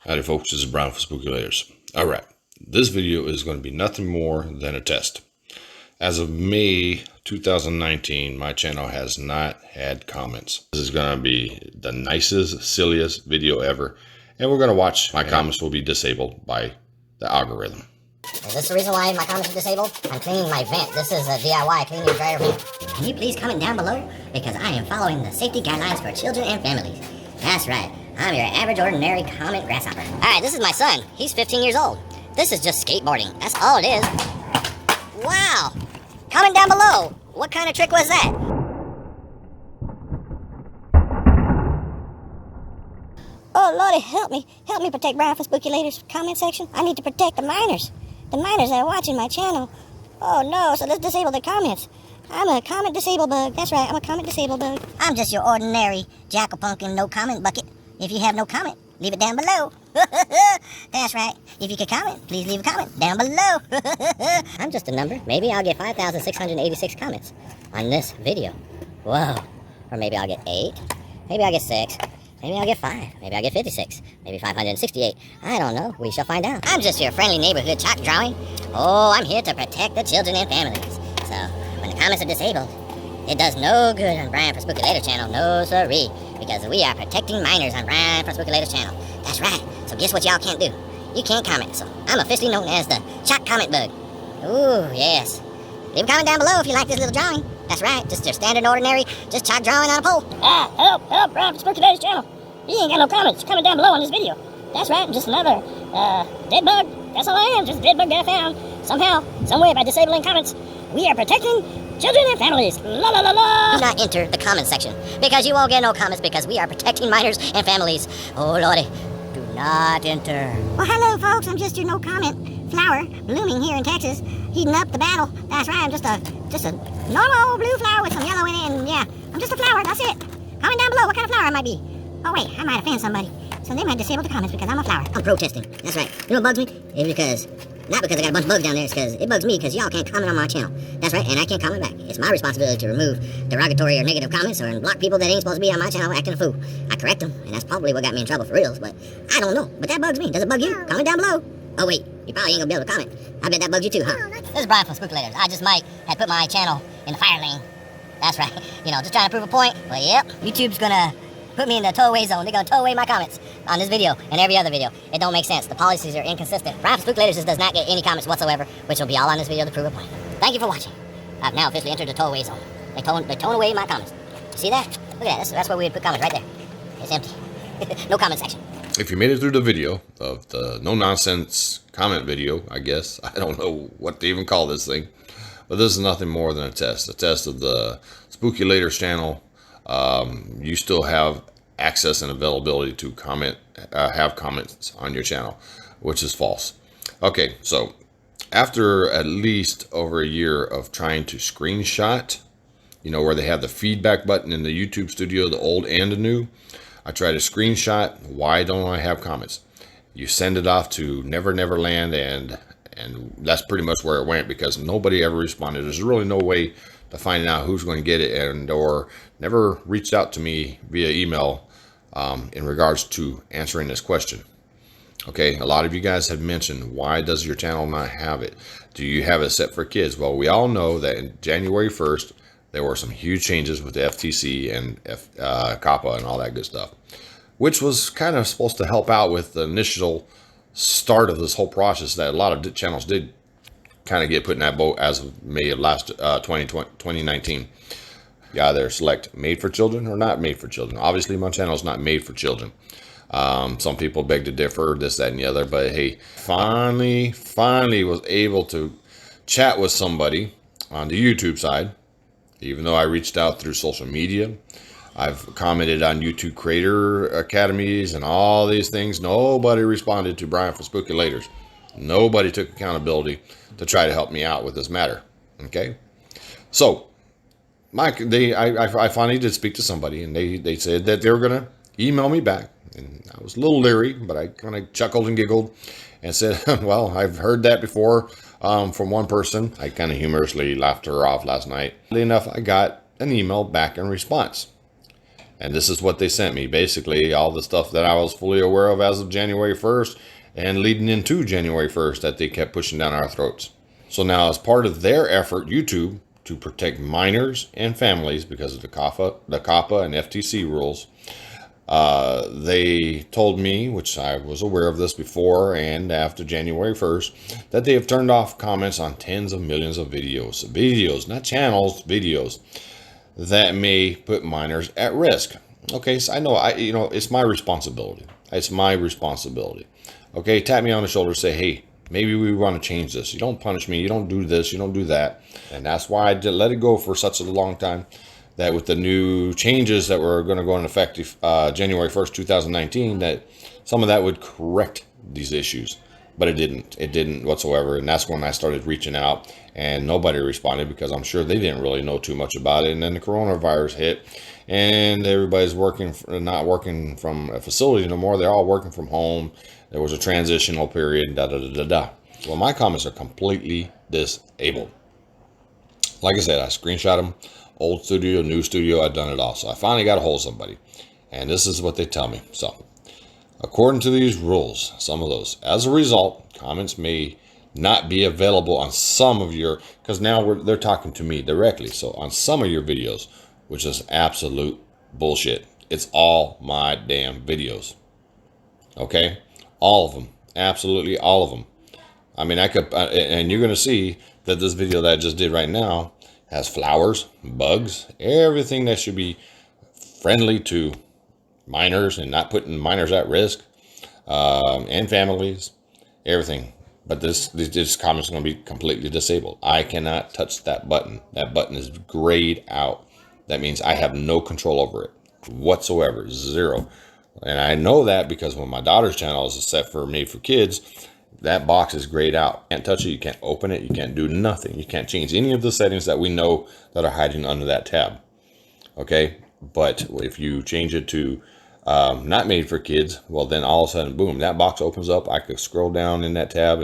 Howdy folks, this is Brian for SpookYouLaterz. Alright, this video is going to be nothing more than a test. As of May 2019, my channel has not had comments. This is going to be the nicest, silliest video ever. And we're going to watch my comments will be disabled by the algorithm. Is this the reason why my comments are disabled? I'm cleaning my vent. This is a DIY clean your dryer vent. Can you please comment down below? Because I am following the safety guidelines for children and families. That's right. I'm your average ordinary comment grasshopper. Alright, this is my son. He's 15 years old. This is just skateboarding. That's all it is. Wow! Comment down below. What kind of trick was that? Oh Lordy, help me. Help me protect Brian for SpookYouLaterz comment section. I need to protect the minors. The minors that are watching my channel. Oh no, so let's disable the comments. I'm a comment disabled bug. That's right, I'm a comment disabled bug. I'm just your ordinary jack-o'-pumpkin no comment bucket. If you have no comment, leave it down below. That's right. If you can comment, please leave a comment down below. I'm just a number. Maybe I'll get 5,686 comments on this video. Whoa. Or maybe I'll get 8. Maybe I'll get 6. Maybe I'll get 5. Maybe I'll get 56. Maybe 568. I don't know. We shall find out. I'm just your friendly neighborhood chalk drawing. Oh, I'm here to protect the children and families. So, when the comments are disabled, it does no good on Brian for SpookYouLaterz channel. No siree. Because we are protecting minors on Brian for SpookYouLaterz channel. That's right. So guess what y'all can't do? You can't comment. So I'm officially known as the chalk comment bug. Ooh, yes. Leave a comment down below if you like this little drawing. That's right. Just your standard ordinary, just chalk drawing on a pole. Help, Brian for SpookYouLaterz channel. You ain't got no comments. Comment down below on this video. That's right. I'm just another, dead bug. That's all I am. Just a dead bug that I found. Somehow, someway, by disabling comments, we are protecting children and families. La la la la. Do not enter the comment section because you won't get no comments because we are protecting minors and families. Oh lordy, do not enter. Well, hello folks. I'm just your no comment flower blooming here in Texas, heating up the battle. That's right. I'm just a normal blue flower with some yellow in it, and yeah, I'm just a flower. That's it. Comment down below what kind of flower I might be. Oh wait, I might offend somebody, so they might disable the comments because I'm a flower. I'm protesting. That's right. You know what bugs me? It's because. Not because I got a bunch of bugs down there, it's because it bugs me because y'all can't comment on my channel. That's right, and I can't comment back. It's my responsibility to remove derogatory or negative comments or block people that ain't supposed to be on my channel acting a fool. I correct them, and that's probably what got me in trouble for reals, but I don't know. But that bugs me. Does it bug you? Comment down below. Oh wait, you probably ain't gonna be able to comment. I bet that bugs you too, huh? This is Brian from SpookYouLaterz. I just might have put my channel in the fire lane. That's right. You know, just trying to prove a point. But yep, YouTube's gonna put me in the tow-away zone. They're gonna tow away my comments on this video and every other video. It don't make sense. The policies are inconsistent. Brian for SpookYouLaterz just does not get any comments whatsoever, which will be all on this video to prove a point. Thank you for watching. I've now officially entered the tow-away zone. They towing away my comments. See that? Look at that. That's where we would put comments right there. It's empty. No comment section. If you made it through the video of the no-nonsense comment video, I guess, I don't know what to even call this thing, but this is nothing more than a test of the SpookYouLaterz channel. You still have access and availability to comment, have comments on your channel, which is false. Okay, so after at least over a year of trying to screenshot, you know, where they have the feedback button in the YouTube studio, the old and the new, I try to screenshot. Why don't I have comments? You send it off to Never Never Land, and that's pretty much where it went because nobody ever responded. There's really no way to find out who's going to get it, and or never reached out to me via email in regards to answering this question. Okay, a lot of you guys have mentioned, why does your channel not have it? Do you have it set for kids? Well, we all know that in January 1st, there were some huge changes with the FTC and COPPA and all that good stuff, which was kind of supposed to help out with the initial start of this whole process that a lot of channels did kind of get put in that boat as of May of last 2019. You either select made for children or not made for children. Obviously, my channel is not made for children. Some people beg to differ, this, that, and the other. But hey, finally was able to chat with somebody on the YouTube side, even though I reached out through social media. I've commented on YouTube creator academies and all these things. Nobody responded to Brian for SpookYouLaterz. Nobody took accountability to try to help me out with this matter. Okay, so I finally did speak to somebody, and they said that they were gonna email me back, and I was a little leery, but I kind of chuckled and giggled and said, well, I've heard that before from one person. I kind of humorously laughed her off last night. Oddly enough, I got an email back in response. And this is what they sent me. Basically, all the stuff that I was fully aware of as of January 1st and leading into January 1st that they kept pushing down our throats. So now, as part of their effort, YouTube, to protect minors and families because of the COPPA and FTC rules, they told me, which I was aware of this before and after January 1st, that they have turned off comments on tens of millions of videos, not channels, videos that may put minors at risk. Okay, so I know, it's my responsibility. It's my responsibility. Okay, tap me on the shoulder, say, hey, maybe we want to change this. You don't punish me. You don't do this. You don't do that. And that's why I did let it go for such a long time, that with the new changes that were going to go into effect January 1st, 2019, that some of that would correct these issues. But it didn't. It didn't whatsoever. And that's when I started reaching out, and nobody responded because I'm sure they didn't really know too much about it. And then the coronavirus hit, and everybody's not working from a facility no more. They're all working from home. There was a transitional period, Well, my comments are completely disabled. Like I said, I screenshot them. Old studio, new studio, I've done it all. So I finally got a hold of somebody. And this is what they tell me. So, according to these rules, some of those, as a result, comments may not be available on some of your, because now they're talking to me directly. So on some of your videos, which is absolute bullshit. It's all my damn videos. Okay? All of them. Absolutely all of them. I mean, I could, and you're going to see that this video that I just did right now has flowers, bugs, everything that should be friendly to minors and not putting minors at risk, and families, everything. But this comment is going to be completely disabled. I cannot touch that button. That button is grayed out. That means I have no control over it whatsoever, zero. And I know that because when my daughter's channel is set for Made for Kids, that box is grayed out. You can't touch it. You can't open it. You can't do nothing. You can't change any of the settings that we know that are hiding under that tab. Okay. But if you change it to not Made for Kids, well, then all of a sudden, boom, that box opens up. I could scroll down in that tab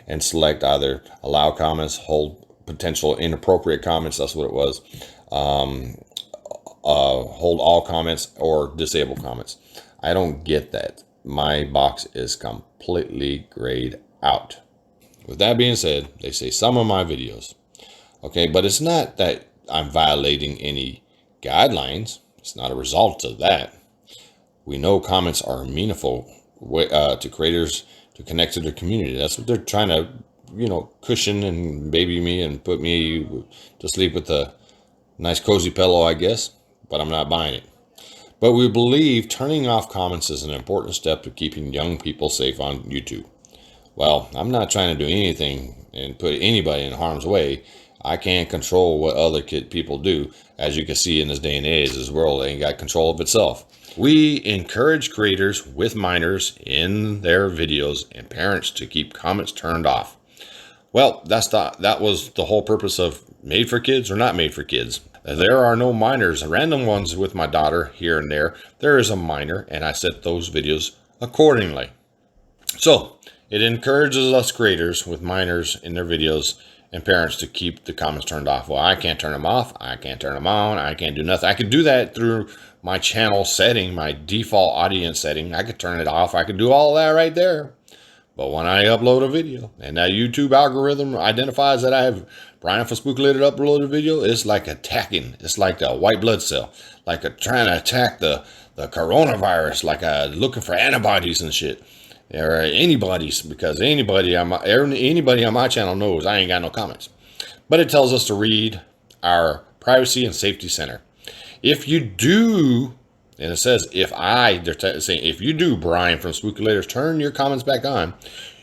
and select either allow comments, hold potential inappropriate comments. That's what it was. Hold all comments or disable comments. I don't get that. My box is completely grayed out. With that being said, they say some of my videos. Okay, but it's not that I'm violating any guidelines. It's not a result of that. We know comments are meaningful to creators to connect to their community. That's what they're trying to, cushion and baby me and put me to sleep with a nice cozy pillow, I guess. But I'm not buying it. But we believe turning off comments is an important step to keeping young people safe on YouTube. Well, I'm not trying to do anything and put anybody in harm's way. I can't control what other people do. As you can see in this day and age, this world ain't got control of itself. We encourage creators with minors in their videos and parents to keep comments turned off. Well, that was the whole purpose of Made for Kids or not Made for Kids. There are no minors, random ones with my daughter here and there. There is a minor, and I set those videos accordingly. So, it encourages us creators with minors in their videos and parents to keep the comments turned off. Well, I can't turn them off. I can't turn them on. I can't do nothing. I could do that through my channel setting, my default audience setting. I could turn it off. I could do all that right there. But when I upload a video and that YouTube algorithm identifies that I have Brian from SpookYouLaterz uploaded a video, it's like attacking. It's like the white blood cell, like trying to attack the coronavirus, like looking for antibodies and shit, or anybody's, because anybody on my channel knows I ain't got no comments. But it tells us to read our privacy and safety center. If you do, and it says, they're saying, if you do, Brian from SpookYouLaterz, turn your comments back on,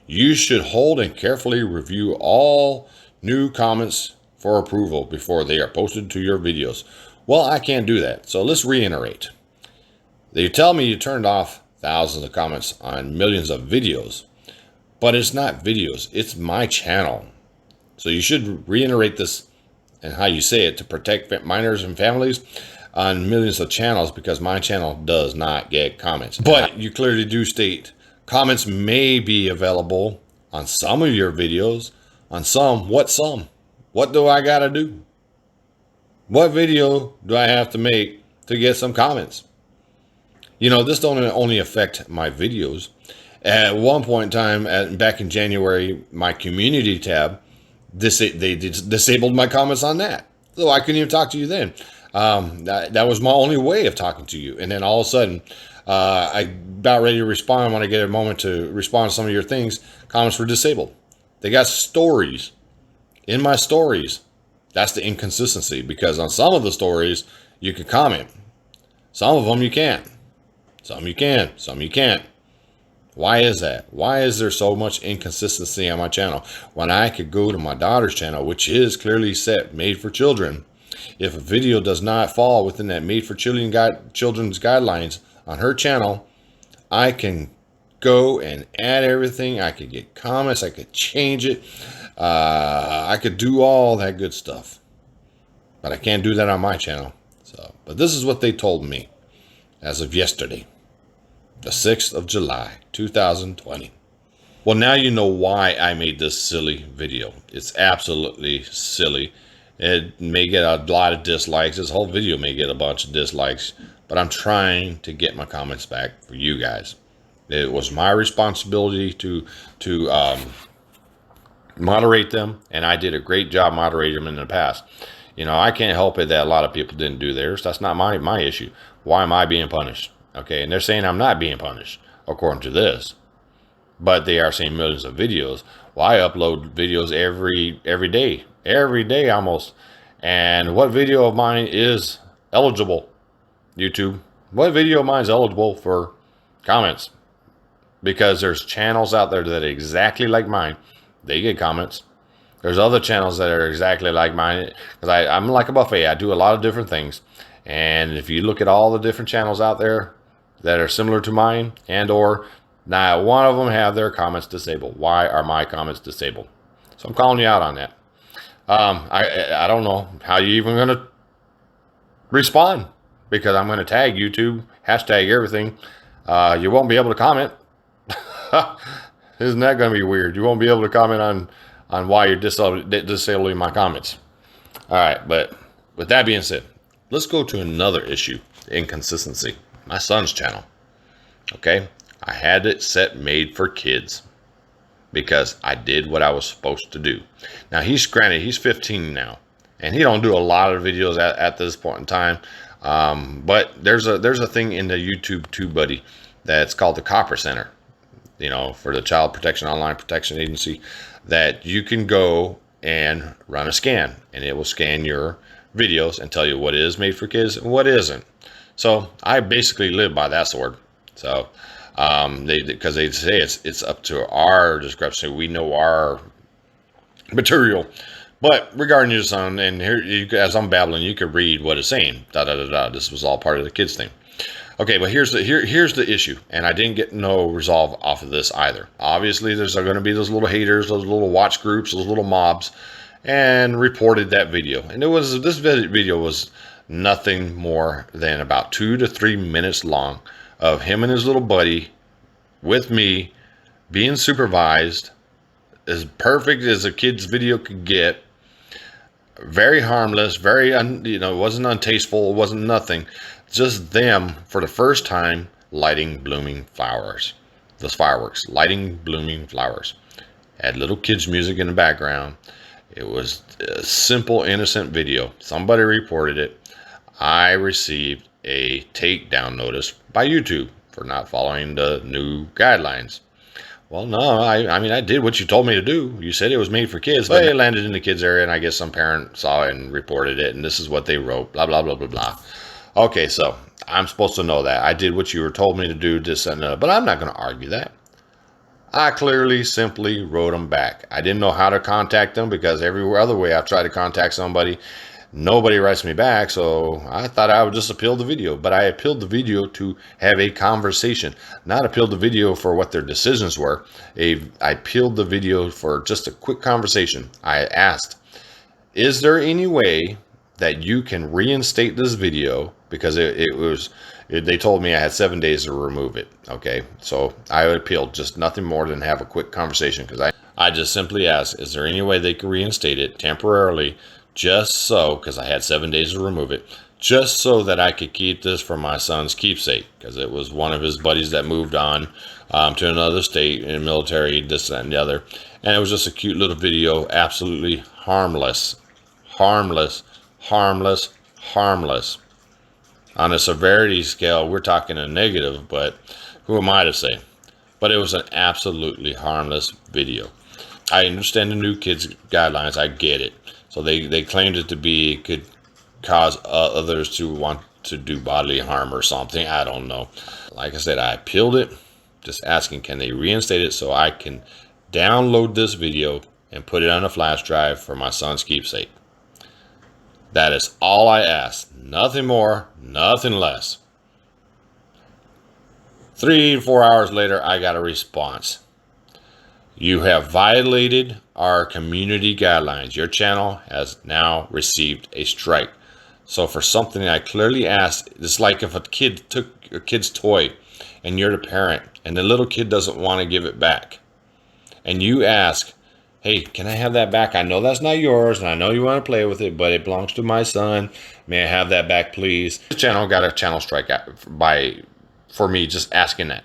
you should hold and carefully review all new comments for approval before they are posted to your videos. Well, I can't do that. So let's reiterate. They tell me you turned off thousands of comments on millions of videos, but it's not videos. It's my channel. So you should reiterate this and how you say it to protect minors and families on millions of channels, because my channel does not get comments. But you clearly do state comments may be available on some of your videos. On some? What some? What do I gotta do? What video do I have to make to get some comments? This don't only affect my videos. At one point in time, back in January, my community tab, they disabled my comments on that. So I couldn't even talk to you then. That was my only way of talking to you. And then all of a sudden, I about ready to respond when I get a moment to respond to some of your things. Comments were disabled. They got stories in my stories. That's the inconsistency, because on some of the stories you can comment. Some of them you can't. Some you can, some you can't. Why is that? Why is there so much inconsistency on my channel when I could go to my daughter's channel, which is clearly set, made for children? If a video does not fall within that made for children's guidelines on her channel, I can go and add everything. I could get comments. I could change it. I could do all that good stuff. But I can't do that on my channel. But this is what they told me as of yesterday, the 6th of July, 2020. Well, now you know why I made this silly video. It's absolutely silly. It may get a lot of dislikes. This whole video may get a bunch of dislikes, but I'm trying to get my comments back for you guys. It was my responsibility to moderate them, and I did a great job moderating them in the past. I can't help it that a lot of people didn't do theirs. That's not my issue. Why am I being punished? Okay, and they're saying I'm not being punished, according to this. But they are saying millions of videos. Well, I upload videos every day almost. And what video of mine is eligible, YouTube? What video of mine is eligible for comments? Because there's channels out there that are exactly like mine. They get comments. There's other channels that are exactly like mine. Because I'm like a buffet. I do a lot of different things. And if you look at all the different channels out there that are similar to mine, and or not one of them have their comments disabled. Why are my comments disabled? So I'm calling you out on that. I don't know how you're even going to respond, because I'm going to tag YouTube, hashtag everything. You won't be able to comment. Isn't that going to be weird? You won't be able to comment on why you're disabling my comments. All right, but with that being said, let's go to another issue, inconsistency. My son's channel. Okay, I had it set made for kids because I did what I was supposed to do. Now he's 15 now, and he don't do a lot of videos at this point in time. But there's a thing in the YouTube TubeBuddy that's called the Copper Center, for the Child Protection Online Protection Agency, that you can go and run a scan, and it will scan your videos and tell you what is made for kids and what isn't. So I basically live by that sword. So because they say it's up to our discrepancy. We know our material. But regarding your son, and here, as I'm babbling, you could read what it's saying. This was all part of the kids thing. Okay, but here's the issue, and I didn't get no resolve off of this either. Obviously, there's going to be those little haters, those little watch groups, those little mobs, and reported that video. And this video was nothing more than about 2 to 3 minutes long of him and his little buddy with me being supervised, as perfect as a kid's video could get. Very harmless, very it wasn't untasteful, it wasn't nothing. Just them, for the first time, lighting blooming flowers. Those fireworks, lighting blooming flowers. Had little kids' music in the background. It was a simple, innocent video. Somebody reported it. I received a takedown notice by YouTube for not following the new guidelines. Well, no, I mean, I did what you told me to do. You said it was made for kids, but it landed in the kids area, and I guess some parent saw it and reported it, and this is what they wrote, blah, blah, blah, blah, blah. Okay, so I'm supposed to know that. I did what you were told me to do, this and that, but I'm not going to argue that. I clearly simply wrote them back. I didn't know how to contact them, because every other way I've tried to contact somebody, nobody writes me back, so I thought I would just appeal the video. But I appealed the video to have a conversation, not appealed the video for what their decisions were. I appealed the video for just a quick conversation. I asked, is there any way that you can reinstate this video? Because they told me I had 7 days to remove it. Okay, so I appealed, just nothing more than have a quick conversation, because I just simply asked, is there any way they could reinstate it temporarily, just so, because I had 7 days to remove it, just so that I could keep this for my son's keepsake, because it was one of his buddies that moved on to another state in the military, this, that, and the other. And it was just a cute little video, absolutely harmless. Harmless, harmless, harmless. On a severity scale, we're talking a negative, but who am I to say? But it was an absolutely harmless video. I understand the new kids guidelines. I get it. So they claimed it to be, could cause others to want to do bodily harm or something. I don't know. Like I said, I appealed it, just asking, can they reinstate it so I can download this video and put it on a flash drive for my son's keepsake. That is all I asked. Nothing more, nothing less. 3 to 4 hours later, I got a response. You have violated our community guidelines. Your channel has now received a strike. So for something I clearly asked, it's like if a kid took your kid's toy and you're the parent and the little kid doesn't want to give it back. And you ask, hey, can I have that back? I know that's not yours and I know you want to play with it, but it belongs to my son. May I have that back, please? This channel got a channel strike for me just asking that.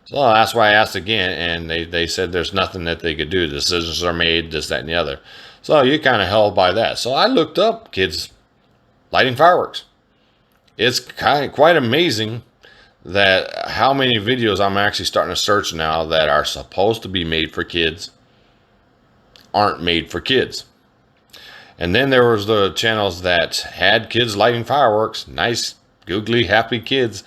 So that's why I asked again, and they said there's nothing that they could do. Decisions are made, this, that, and the other. So you're kind of held by that. So I looked up kids lighting fireworks. It's quite amazing that how many videos I'm actually starting to search now that are supposed to be made for kids aren't made for kids. And then there was the channels that had kids lighting fireworks, nice, googly, happy kids,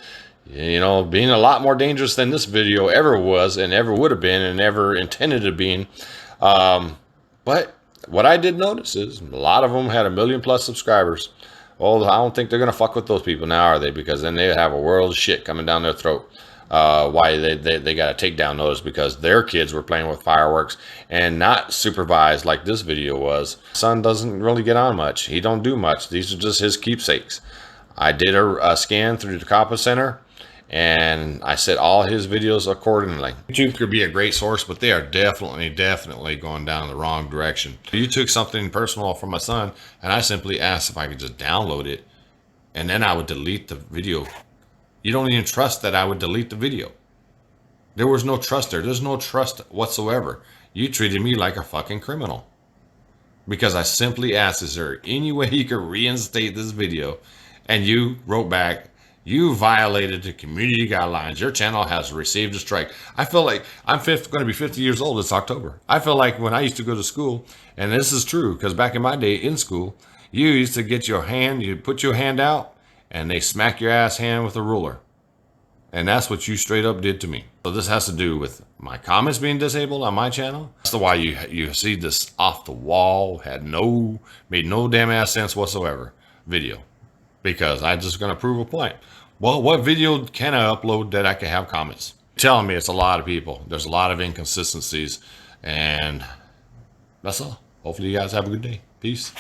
you know, being a lot more dangerous than this video ever was and ever would have been and ever intended to be. But what I did notice is a lot of them had 1 million+ subscribers. Well, I don't think they're going to fuck with those people now, are they? Because then they have a world of shit coming down their throat. Why they got a takedown notice because their kids were playing with fireworks and not supervised like this video was. Son doesn't really get on much. He don't do much. These are just his keepsakes. I did a scan through the Kappa Center, and I set all his videos accordingly. YouTube could be a great source, but they are definitely going down the wrong direction. You took something personal from my son, and I simply asked if I could just download it, and then I would delete the video. You don't even trust that I would delete the video. There was no trust there. There's no trust whatsoever. You treated me like a fucking criminal. Because I simply asked, is there any way you could reinstate this video? And you wrote back, you violated the community guidelines. Your channel has received a strike. I feel like I'm going to be 50 years old this October. I feel like when I used to go to school, and this is true, because back in my day in school, you used to get your hand, you put your hand out, and they smack your ass hand with a ruler. And that's what you straight up did to me. So this has to do with my comments being disabled on my channel. That's why you see this off the wall, made no damn ass sense whatsoever video. Because I'm just going to prove a point. Well, what video can I upload that I can have comments? Telling me it's a lot of people. There's a lot of inconsistencies. And that's all. Hopefully you guys have a good day. Peace.